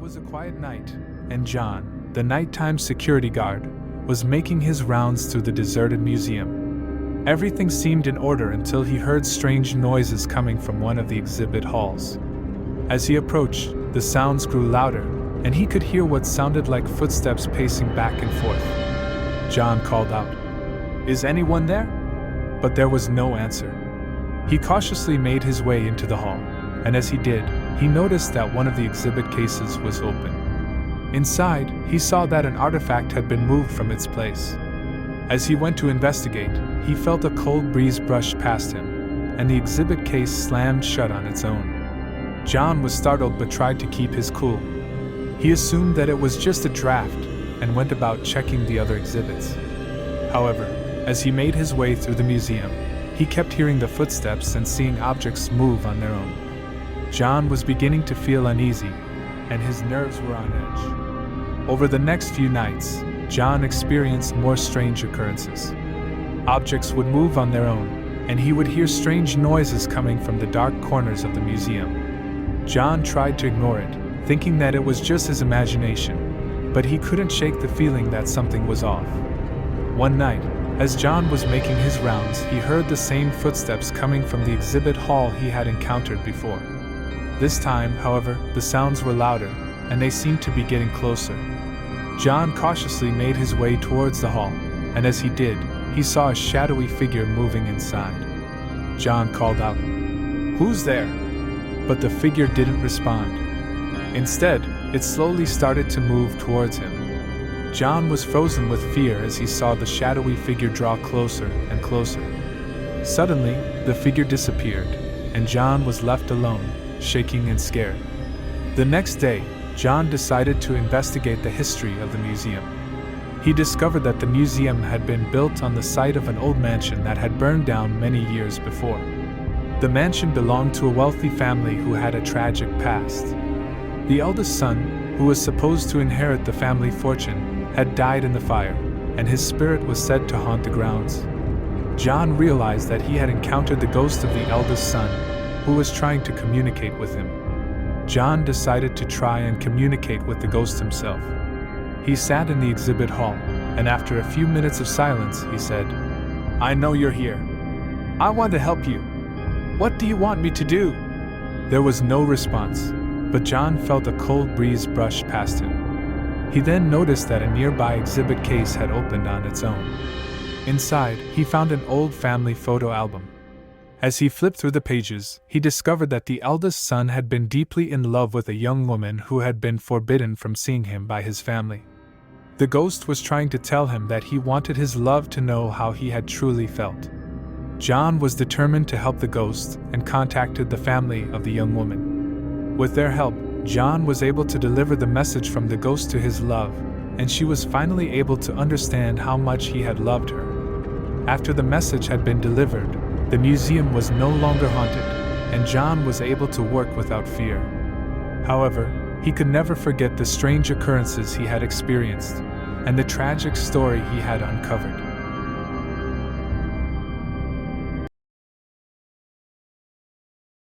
was a quiet night, and John, the nighttime security guard, was making his rounds through the deserted museum. Everything seemed in order until he heard strange noises coming from one of the exhibit halls. As he approached, the sounds grew louder, and he could hear what sounded like footsteps pacing back and forth. John called out, "Is anyone there?" But there was no answer. He cautiously made his way into the hall, and as he did, he noticed that one of the exhibit cases was open. Inside, he saw that an artifact had been moved from its place. As he went to investigate, he felt a cold breeze brush past him, and the exhibit case slammed shut on its own. John was startled but tried to keep his cool. He assumed that it was just a draft and went about checking the other exhibits. However, as he made his way through the museum, he kept hearing the footsteps and seeing objects move on their own. John was beginning to feel uneasy, and his nerves were on edge. Over the next few nights, John experienced more strange occurrences. Objects would move on their own, and he would hear strange noises coming from the dark corners of the museum. John tried to ignore it, thinking that it was just his imagination, but he couldn't shake the feeling that something was off. One night, as John was making his rounds, he heard the same footsteps coming from the exhibit hall he had encountered before. This time, however, the sounds were louder, and they seemed to be getting closer. John cautiously made his way towards the hall, and as he did, he saw a shadowy figure moving inside. John called out, "Who's there?" But the figure didn't respond. Instead, it slowly started to move towards him. John was frozen with fear as he saw the shadowy figure draw closer and closer. Suddenly, the figure disappeared, and John was left alone, shaking and scared. The next day, John decided to investigate the history of the museum. He discovered that the museum had been built on the site of an old mansion that had burned down many years before. The mansion belonged to a wealthy family who had a tragic past. The eldest son, who was supposed to inherit the family fortune, had died in the fire, and his spirit was said to haunt the grounds. John realized that he had encountered the ghost of the eldest son, who was trying to communicate with him. John decided to try and communicate with the ghost himself. He sat in the exhibit hall, and after a few minutes of silence, he said, "I know you're here. I want to help you. What do you want me to do?" There was no response, but John felt a cold breeze brush past him. He then noticed that a nearby exhibit case had opened on its own. Inside, he found an old family photo album. As he flipped through the pages, he discovered that the eldest son had been deeply in love with a young woman who had been forbidden from seeing him by his family. The ghost was trying to tell him that he wanted his love to know how he had truly felt. John was determined to help the ghost and contacted the family of the young woman. With their help, John was able to deliver the message from the ghost to his love, and she was finally able to understand how much he had loved her. After the message had been delivered, the museum was no longer haunted, and John was able to work without fear. However, he could never forget the strange occurrences he had experienced, and the tragic story he had uncovered.